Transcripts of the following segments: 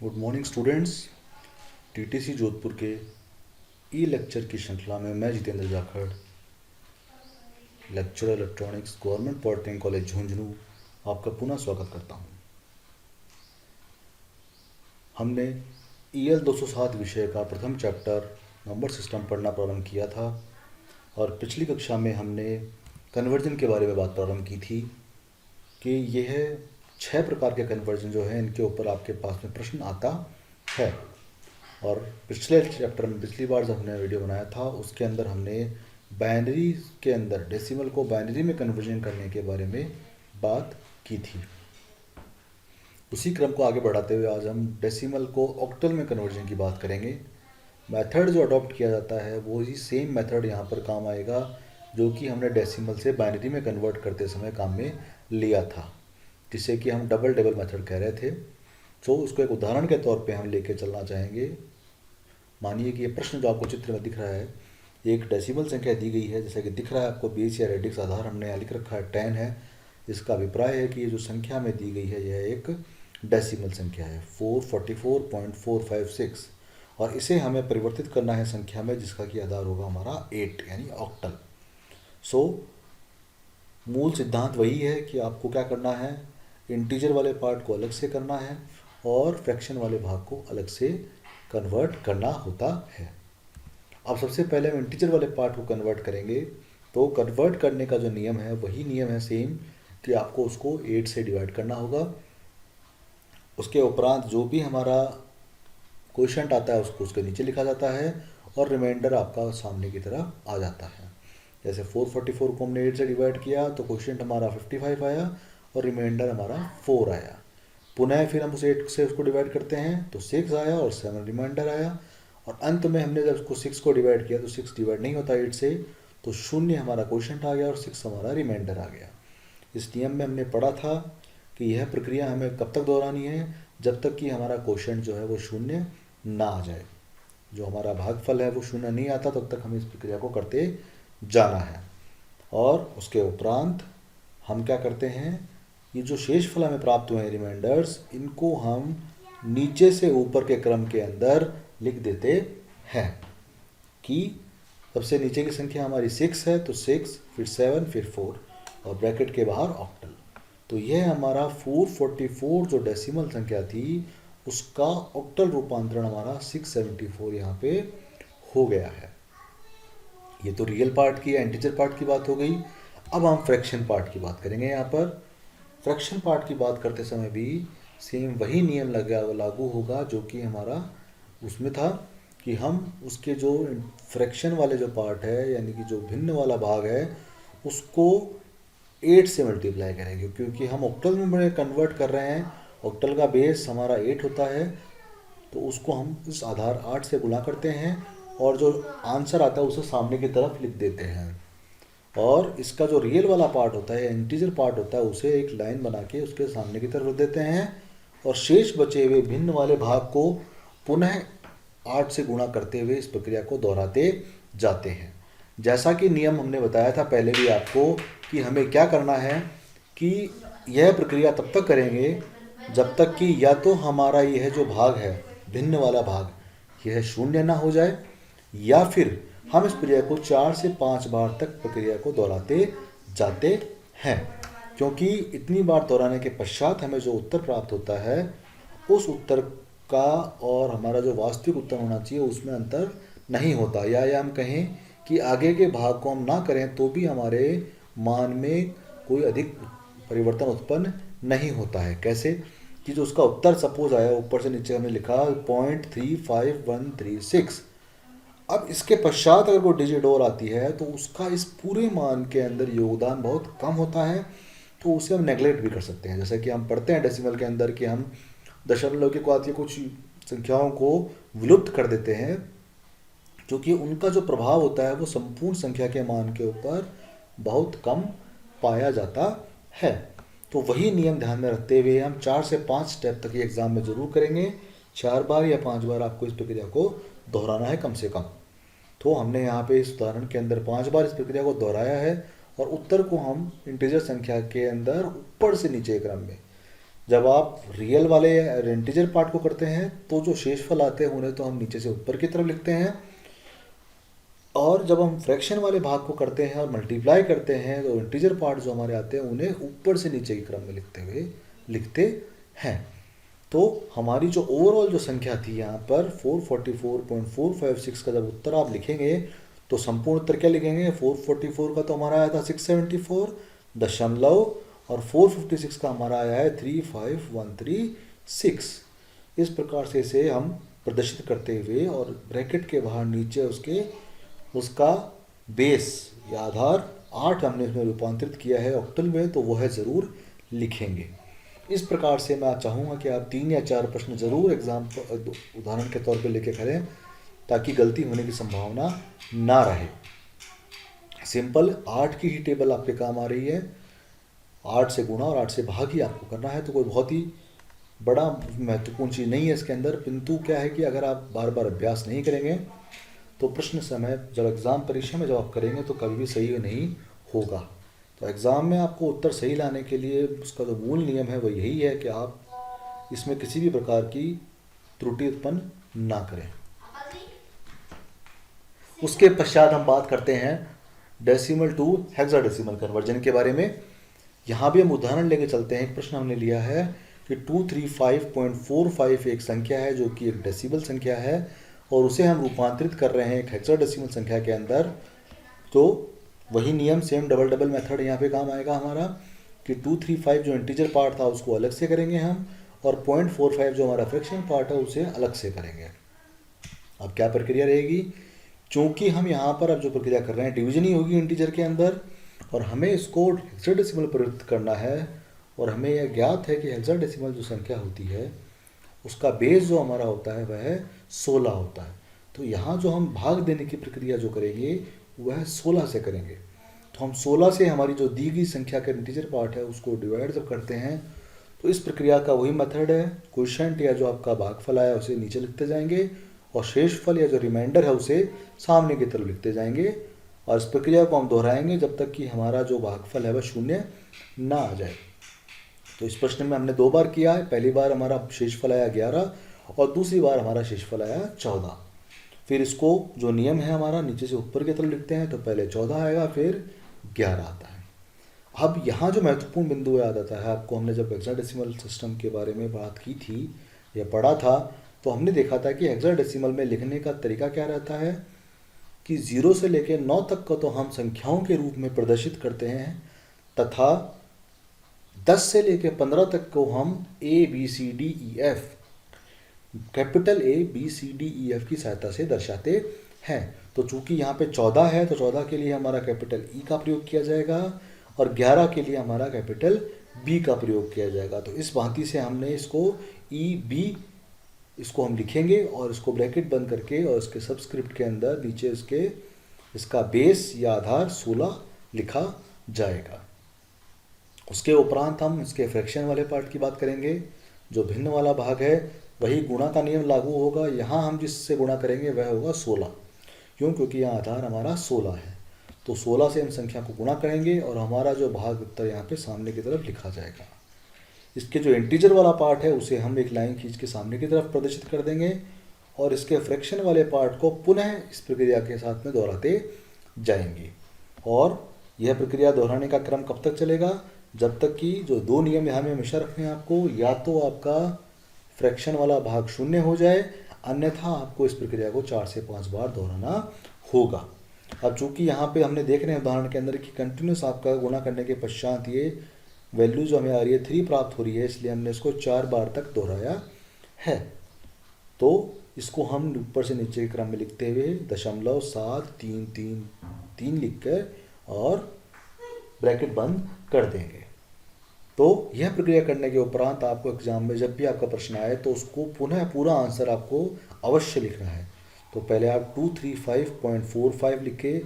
Good morning students. TTC Jodhpur के ई lecture की श्रृंखला में मैं Jitendra Jakhar, lecturer electronics, government polytechnic college Jhunjhunu, आपका पुनः स्वागत करता हूं। हमने EL 207 विषय का प्रथम चैप्टर नंबर सिस्टम पढ़ना प्रारंभ किया था और पिछली कक्षा में हमने कन्वर्जन के बारे में बात प्रारंभ की थी कि यह 6 प्रकार के कन्वर्जन जो है इनके ऊपर आपके पास में प्रश्न आता है। और पिछले चैप्टर में पिछली बार जब हमने वीडियो बनाया था उसके अंदर हमने बाइनरी के अंदर डेसिमल को बाइनरी में कन्वर्जन करने के बारे में बात की थी। उसी क्रम को आगे बढ़ाते हुए आज हम डेसिमल को ऑक्टल में कन्वर्जन की बात करेंगे। मेथड जो अडॉप्ट किया जाता है वो ही सेम मेथड यहाँ पर काम आएगा जो कि हमने डेसिमल से बाइनरी में कन्वर्ट करते समय काम में लिया था, जिसे कि हम डबल टेबल मेथड कह रहे थे। तो उसको एक उदाहरण के तौर पे हम लेके चलना चाहेंगे। मानिए कि ये प्रश्न जो आपको चित्र में दिख रहा है, एक डेसिमल संख्या दी गई है, जैसा कि दिख रहा है आपको बेस या रेडिक्स आधार हमने यहाँ लिख रखा है 10 है। इसका अभिप्राय है कि ये जो संख्या में दी गई है यह एक डेसिमल संख्या है 444.456 और इसे हमें परिवर्तित करना है संख्या में जिसका कि आधार होगा हमारा 8 यानी ऑक्टल। सो मूल सिद्धांत वही है कि आपको क्या करना है, इंटीजर वाले पार्ट को अलग से करना है और फ्रैक्शन वाले भाग को अलग से कन्वर्ट करना होता है। अब सबसे पहले हम इंटीजर वाले पार्ट को कन्वर्ट करेंगे। तो कन्वर्ट करने का जो नियम है वही नियम है सेम कि आपको उसको 8 से डिवाइड करना होगा। उसके उपरांत जो भी हमारा क्वोशिएंट आता है उसको उसके नीचे लिखा जाता है और रिमाइंडर आपका सामने की तरफ आ जाता है। जैसे 444 को हमने 8 से डिवाइड किया तो क्वोशिएंट हमारा 55 आया और रिमाइंडर हमारा 4 आया। पुनः फिर हम उसे 8 से उसको डिवाइड करते हैं तो 6 आया और 7 रिमाइंडर आया। और अंत में हमने जब उसको 6 को डिवाइड किया तो 6 डिवाइड नहीं होता 8 से, तो 0 हमारा क्वोशिएंट आ गया और 6 हमारा रिमाइंडर आ गया। इस नियम में हमने पढ़ा था कि यह प्रक्रिया हमें कब तक दोहरानी है, जब तक कि हमारा क्वोशिएंट जो है वो 0 ना आ जाए। जो हमारा भागफल है वो 0 नहीं आता तब तक हमें इस प्रक्रिया को करते जाना है। और उसके उपरांत हम क्या करते हैं, ये जो शेष फल हमें प्राप्त हुए हैं रिमाइंडर्स, इनको हम नीचे से ऊपर के क्रम के अंदर लिख देते हैं कि सबसे नीचे की संख्या हमारी 6 है तो 6, फिर 7, फिर 4 और ब्रैकेट के बाहर ऑक्टल। तो यह हमारा 444 जो डेसिमल संख्या थी उसका ऑक्टल रूपांतरण हमारा 674 यहाँ पे हो गया है। ये तो रियल पार्ट की या इंटीजर पार्ट की बात हो गई। अब हम फ्रैक्शन पार्ट की बात करेंगे। यहाँ पर फ्रैक्शन पार्ट की बात करते समय भी सेम वही नियम लागू होगा जो कि हमारा उसमें था कि हम उसके जो फ्रैक्शन वाले जो पार्ट है यानी कि जो भिन्न वाला भाग है उसको 8 से मल्टीप्लाई करेंगे, क्योंकि हम ऑक्टल में कन्वर्ट कर रहे हैं। ऑक्टल का बेस हमारा 8 होता है तो उसको हम इस आधार 8 से गुणा करते हैं और जो आंसर आता है उसे सामने की तरफ लिख देते हैं। और इसका जो रियल वाला पार्ट होता है, इंटीजर पार्ट होता है, उसे एक लाइन बना के उसके सामने की तरफ रख देते हैं और शेष बचे हुए भिन्न वाले भाग को पुनः 8 से गुणा करते हुए इस प्रक्रिया को दोहराते जाते हैं। जैसा कि नियम हमने बताया था पहले भी आपको कि हमें क्या करना है कि यह प्रक्रिया तब तक करेंगे जब तक कि या तो हमारा यह जो भाग है भिन्न वाला भाग यह 0 ना हो जाए, या फिर हम इस प्रक्रिया को 4 से 5 बार तक प्रक्रिया को दोहराते जाते हैं। क्योंकि इतनी बार दोहराने के पश्चात हमें जो उत्तर प्राप्त होता है उस उत्तर का और हमारा जो वास्तविक उत्तर होना चाहिए उसमें अंतर नहीं होता, या हम कहें कि आगे के भाग को हम ना करें तो भी हमारे मान में कोई अधिक परिवर्तन उत्पन्न नहीं होता है। कैसे कि जो उसका उत्तर सपोज आया ऊपर से नीचे हमने लिखा 0.35136, अब इसके पश्चात अगर कोई डिजिट और आती है तो उसका इस पूरे मान के अंदर योगदान बहुत कम होता है, तो उसे हम नेगलेक्ट भी कर सकते हैं। जैसे कि हम पढ़ते हैं डेसिमल के अंदर कि हम दशमलव के बाद कुछ संख्याओं को विलुप्त कर देते हैं, क्योंकि उनका जो प्रभाव होता है वो संपूर्ण संख्या के मान के ऊपर बहुत कम पाया जाता है। तो वही नियम ध्यान में रखते हुए हम 4 से 5 स्टेप तक ये एग्जाम में जरूर करेंगे। 4 बार या 5 बार आपको इस प्रक्रिया को दोहराना है कम से कम। तो हमने यहाँ पे इस उदाहरण के अंदर 5 बार इस प्रक्रिया को दोहराया है और उत्तर को हम इंटीजर संख्या के अंदर ऊपर से नीचे क्रम में जब आप रियल वाले इंटीजर पार्ट को करते हैं तो जो शेषफल आते हैं उन्हें तो हम नीचे से ऊपर की तरफ लिखते हैं, और जब हम फ्रैक्शन वाले भाग को करते हैं और मल्टीप्लाई करते हैं तो इंटीजर पार्ट जो हमारे आते हैं उन्हें ऊपर से नीचे के क्रम में लिखते हैं। तो हमारी जो ओवरऑल जो संख्या थी यहाँ पर 444.456 का जब उत्तर आप लिखेंगे तो संपूर्ण उत्तर क्या लिखेंगे, 444 का तो हमारा आया था 674 दशमलव, और 456 का हमारा आया है 35136। इस प्रकार से इसे हम प्रदर्शित करते हुए और ब्रैकेट के बाहर नीचे उसका बेस या आधार 8 हमने इसमें रूपांतरित किया है ऑक्टल में, तो वह ज़रूर लिखेंगे। इस प्रकार से मैं चाहूँगा कि आप 3 या 4 प्रश्न ज़रूर एग्जाम उदाहरण के तौर पे लेके करें ताकि गलती होने की संभावना ना रहे। सिंपल 8 की ही टेबल आपके काम आ रही है, 8 से गुणा और 8 से भाग ही आपको करना है, तो कोई बहुत ही बड़ा महत्वपूर्ण चीज़ नहीं है इसके अंदर। किंतु क्या है कि अगर आप बार बार अभ्यास नहीं करेंगे तो प्रश्न समय जब एग्ज़ाम परीक्षा में जब आप करेंगे तो कभी भी सही नहीं होगा। तो एग्ज़ाम में आपको उत्तर सही लाने के लिए उसका जो मूल नियम है वो यही है कि आप इसमें किसी भी प्रकार की त्रुटि उत्पन्न ना करें। उसके पश्चात हम बात करते हैं डेसिमल टू हेक्साडेसिमल कन्वर्जन के बारे में। यहाँ भी हम उदाहरण लेके चलते हैं। एक प्रश्न हमने लिया है कि 235.45 एक संख्या है जो कि एक डेसिमल संख्या है और उसे हम रूपांतरित कर रहे हैं एक हेक्साडेसिमल संख्या के अंदर। तो वही नियम सेम डबल मेथड यहाँ पे काम आएगा हमारा कि 235 जो इंटीजर पार्ट था उसको अलग से करेंगे हम, और 0.45 जो हमारा फ्रैक्शन पार्ट है उसे अलग से करेंगे। अब क्या प्रक्रिया रहेगी, क्योंकि हम यहाँ पर अब जो प्रक्रिया कर रहे हैं डिवीजन ही होगी इंटीजर के अंदर, और हमें इसको हेक्साडेसिमल परिवर्तित करना है, और हमें यह ज्ञात है कि हेक्साडेसिमल जो संख्या होती है उसका बेस जो हमारा होता है वह 16 होता है। तो यहाँ जो हम भाग देने की प्रक्रिया जो करेंगे वह 16 से करेंगे। तो हम 16 से हमारी जो दी गई संख्या का इंटीजर पार्ट है उसको डिवाइड जब करते हैं तो इस प्रक्रिया का वही मेथड है, क्वोशिएंट या जो आपका भागफल आया उसे नीचे लिखते जाएंगे और शेषफल या जो रिमाइंडर है उसे सामने की तरफ लिखते जाएंगे, और इस प्रक्रिया को हम दोहराएंगे जब तक कि हमारा जो भागफल है वह शून्य ना आ जाए। तो इस प्रश्न में हमने 2 बार किया है। पहली बार हमारा शेषफल आया 11 और दूसरी बार हमारा शेषफल आया 14। फिर इसको जो नियम है हमारा नीचे से ऊपर की तरफ लिखते हैं, तो पहले 14 आएगा फिर 11 आता है। अब यहाँ जो महत्वपूर्ण बिंदु याद आता है आपको, हमने जब हेक्साडेसिमल सिस्टम के बारे में बात की थी या पढ़ा था तो हमने देखा था कि हेक्साडेसिमल में लिखने का तरीका क्या रहता है कि 0 से लेकर 9 तक को तो हम संख्याओं के रूप में प्रदर्शित करते हैं, तथा 10 से लेकर 15 तक को हम ABCDEF कैपिटल ABCDEF की सहायता से दर्शाते हैं। तो चूंकि यहाँ पे 14 है तो 14 के लिए हमारा कैपिटल E का प्रयोग किया जाएगा और 11 के लिए हमारा कैपिटल B का प्रयोग किया जाएगा। तो इस भांति से हमने इसको EB इसको हम लिखेंगे और इसको ब्रैकेट बंद करके और इसके सबस्क्रिप्ट के अंदर नीचे इसका बेस या आधार 16 लिखा जाएगा। उसके उपरांत हम इसके फ्रैक्शन वाले पार्ट की बात करेंगे। जो भिन्न वाला भाग है वही गुणा का नियम लागू होगा। यहाँ हम जिससे गुणा करेंगे वह होगा 16। क्यों? क्योंकि यहाँ आधार हमारा 16 है। तो 16 से हम संख्या को गुणा करेंगे और हमारा जो भाग उत्तर यहाँ पे सामने की तरफ लिखा जाएगा। इसके जो इंटीजर वाला पार्ट है उसे हम एक लाइन खींच के सामने की तरफ प्रदर्शित कर देंगे और इसके फ्रैक्शन वाले पार्ट को पुनः इस प्रक्रिया के साथ में दोहराते जाएंगे। और यह प्रक्रिया दोहराने का क्रम कब तक चलेगा? जब तक कि जो 2 नियम यहाँ में हमेशा रखने हैं आपको, या तो आपका फ्रैक्शन वाला भाग 0 हो जाए, अन्यथा आपको इस प्रक्रिया को 4 से 5 बार दोहराना होगा। अब चूंकि यहाँ पे हमने देख रहे हैं उदाहरण के अंदर कि कंटिन्यूस आपका गुणा करने के पश्चात ये वैल्यू जो हमें आ रही है 3 प्राप्त हो रही है, इसलिए हमने इसको 4 बार तक दोहराया है। तो इसको हम ऊपर से नीचे के क्रम में लिखते हुए 0.733 लिख कर और ब्रैकेट बंद कर देंगे। तो यह प्रक्रिया करने के उपरांत आपको एग्जाम में जब भी आपका प्रश्न आए तो उसको पुनः पूरा आंसर आपको अवश्य लिखना है। तो पहले आप 235.45 लिख के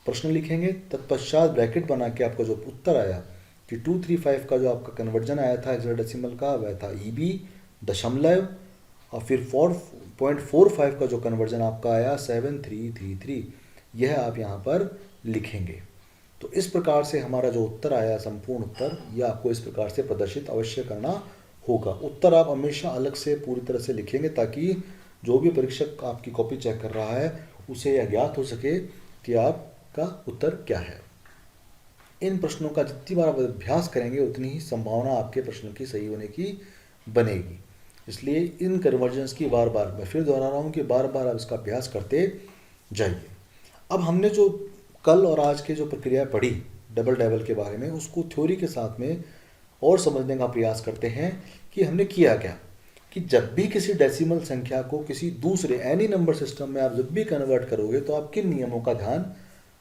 प्रश्न लिखेंगे, तत्पश्चात ब्रैकेट बना के आपका जो उत्तर आया कि 235 का जो आपका कन्वर्जन आया था हेक्साडेसिमल का वह था EB दशमलव, और फिर 4.45 का जो कन्वर्जन आपका आया 7333, यह आप यहाँ पर लिखेंगे। तो इस प्रकार से हमारा जो उत्तर आया संपूर्ण उत्तर, यह आपको इस प्रकार से प्रदर्शित अवश्य करना होगा। उत्तर आप हमेशा अलग से पूरी तरह से लिखेंगे ताकि जो भी परीक्षक आपकी कॉपी चेक कर रहा है उसे यह ज्ञात हो सके कि आपका उत्तर क्या है। इन प्रश्नों का जितनी बार आप अभ्यास करेंगे उतनी ही संभावना आपके प्रश्न की सही होने की बनेगी। इसलिए इन कन्वर्जन्स की बार बार, मैं फिर दोहरा रहा हूँ कि बार बार आप इसका अभ्यास करते जाइए। अब हमने जो कल और आज के जो प्रक्रिया पढ़ी डबल डेवल के बारे में, उसको थ्योरी के साथ में और समझने का प्रयास करते हैं कि हमने किया क्या। कि जब भी किसी डेसिमल संख्या को किसी दूसरे एनी नंबर सिस्टम में आप जब भी कन्वर्ट करोगे तो आप किन नियमों का ध्यान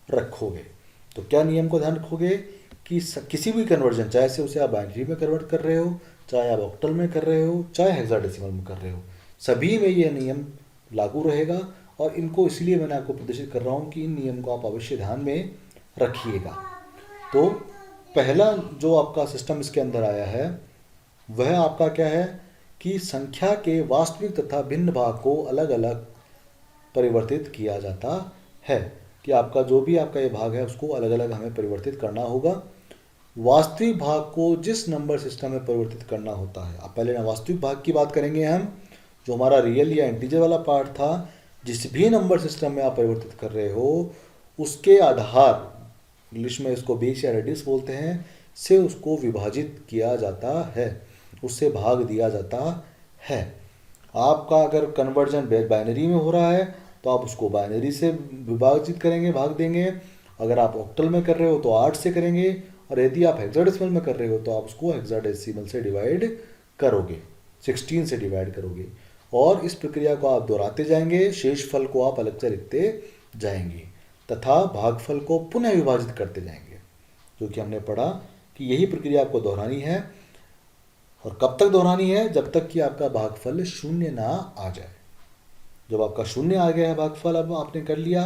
रखोगे। तो क्या नियम को ध्यान रखोगे कि किसी भी कन्वर्जन, चाहे से उसे आप बाइनरी में कन्वर्ट कर रहे हो, चाहे आप ऑक्टल में कर रहे हो, चाहे हेक्साडेसिमल में कर रहे हो, सभी में यह नियम लागू रहेगा। और इनको इसलिए मैंने आपको प्रदर्शित कर रहा हूँ कि इन नियम को आप अवश्य ध्यान में रखिएगा। तो पहला जो आपका सिस्टम इसके अंदर आया है वह आपका क्या है कि संख्या के वास्तविक तथा भिन्न भाग को अलग अलग परिवर्तित किया जाता है। कि आपका जो भी आपका ये भाग है उसको अलग अलग हमें परिवर्तित करना होगा। वास्तविक भाग को जिस नंबर सिस्टम में परिवर्तित करना होता है, अब पहले ना वास्तविक भाग की बात करेंगे हम, जो हमारा रियल या इंटीजर वाला पार्ट था, जिस भी नंबर सिस्टम में आप परिवर्तित कर रहे हो उसके आधार, इंग्लिश में इसको बेस या रेडियस बोलते हैं, से उसको विभाजित किया जाता है, उससे भाग दिया जाता है। आपका अगर कन्वर्जन बाइनरी में हो रहा है तो आप उसको बाइनरी से विभाजित करेंगे, भाग देंगे। अगर आप ऑक्टल में कर रहे हो तो 8 से करेंगे, और यदि आप हेक्साडेसिमल में कर रहे हो तो आप उसको हेक्साडेसिमल से डिवाइड करोगे, 16 से डिवाइड करोगे। और इस प्रक्रिया को आप दोहराते जाएंगे, शेष फल को आप अलग से लिखते जाएंगे तथा भागफल को पुनः विभाजित करते जाएंगे, जो कि हमने पढ़ा कि यही प्रक्रिया आपको दोहरानी है। और कब तक दोहरानी है? जब तक कि आपका भागफल शून्य ना आ जाए। जब आपका शून्य आ गया है भागफल, अब आपने कर लिया,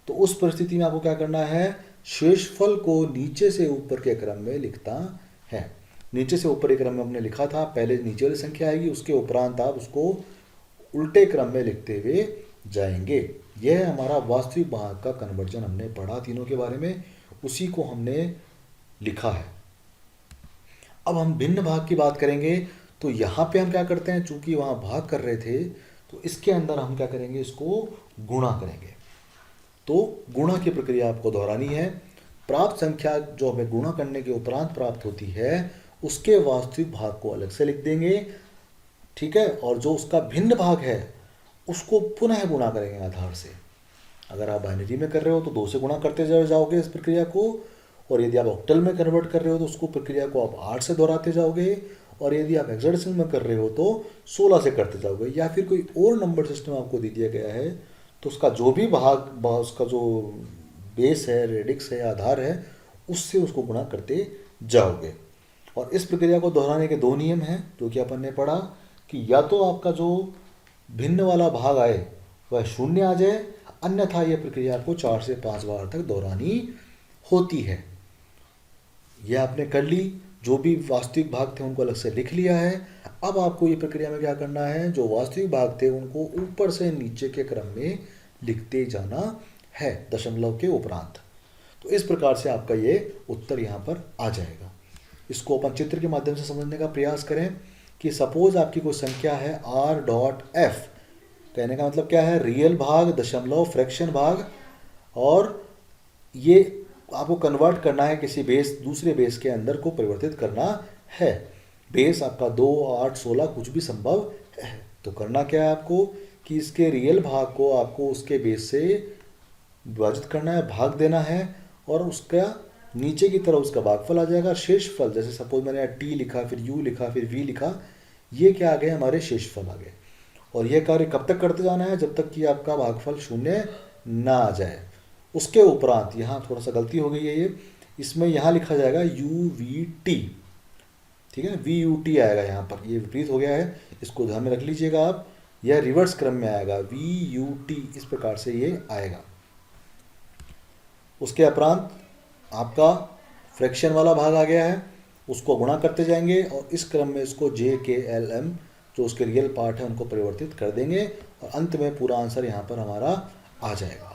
तो उस परिस्थिति में आपको क्या करना है, शेषफल को नीचे से ऊपर के क्रम में लिखता है। नीचे से ऊपर के क्रम में हमने लिखा था, पहले नीचे वाली संख्या आएगी, उसके उपरांत आप उसको उल्टे क्रम में लिखते हुए जाएंगे। यह है हमारा वास्तविक भाग का कन्वर्जन। हमने पढ़ा तीनों के बारे में, उसी को हमने लिखा है। अब हम भिन्न भाग की बात करेंगे तो यहाँ पे हम क्या करते हैं, चूंकि वहाँ भाग कर रहे थे तो इसके अंदर हम क्या करेंगे, इसको गुणा करेंगे। तो गुणा की प्रक्रिया आपको दोहरानी है। प्राप्त संख्या जो हमें गुणा करने के उपरांत प्राप्त होती है उसके वास्तविक भाग को अलग से लिख देंगे, ठीक है। और जो उसका भिन्न भाग है उसको पुनः गुणा करेंगे आधार से। अगर आप बाइनरी में कर रहे हो तो 2 से गुणा करते जाओगे इस प्रक्रिया को, और यदि आप ऑक्टल में कन्वर्ट कर रहे हो तो उसको प्रक्रिया को आप 8 से दोहराते जाओगे, और यदि आप हेक्साडेसिमल में कर रहे हो तो 16 से करते जाओगे। या फिर कोई और नंबर सिस्टम आपको दे दिया गया है तो उसका जो भी भाग, उसका जो बेस है, रेडिक्स है, आधार है, उससे उसको गुणा करते जाओगे। और इस प्रक्रिया को दोहराने के 2 नियम हैं जो कि अपन ने पढ़ा कि या तो आपका जो भिन्न वाला भाग आए वह शून्य आ जाए, अन्यथा यह प्रक्रिया आपको 4 से 5 बार तक दोहरानी होती है। यह आपने कर ली, जो भी वास्तविक भाग थे उनको अलग से लिख लिया है। अब आपको ये प्रक्रिया में क्या करना है, जो वास्तविक भाग थे उनको ऊपर से नीचे के क्रम में लिखते जाना है, दशमलव के उपरांत। तो इस प्रकार से आपका ये उत्तर यहाँ पर आ जाएगा। इसको अपन चित्र के माध्यम से समझने का प्रयास करें कि सपोज आपकी कोई संख्या है r.f, कहने का मतलब क्या है, रियल भाग, दशमलव, फ्रैक्शन भाग, और ये आपको कन्वर्ट करना है किसी बेस, दूसरे बेस के अंदर को परिवर्तित करना है। बेस आपका 2, 8, 16 कुछ भी संभव है। तो करना क्या है आपको कि इसके रियल भाग को आपको उसके बेस से विभाजित करना है, भाग देना है, और उसका नीचे की तरफ उसका भागफल आ जाएगा। शेषफल, जैसे सपोज मैंने टी लिखा, फिर यू लिखा, फिर वी लिखा, ये क्या आ गए, हमारे शेषफल आ गए। और यह कार्य कब तक करते जाना है, जब तक कि आपका भागफल शून्य ना आ जाए। उसके उपरांत यहाँ थोड़ा सा गलती हो गई है, ये इसमें यहाँ लिखा जाएगा UVT, ठीक है, VUT आएगा यहाँ पर, ये विपरीत हो गया है, इसको ध्यान में रख लीजिएगा आप। यह रिवर्स क्रम में आएगा, VUT, इस प्रकार से ये आएगा। उसके उपरांत आपका फ्रैक्शन वाला भाग आ गया है, उसको गुणा करते जाएंगे, और इस क्रम में इसको JKLM जो उसके रियल पार्ट है उनको परिवर्तित कर देंगे, और अंत में पूरा आंसर यहाँ पर हमारा आ जाएगा।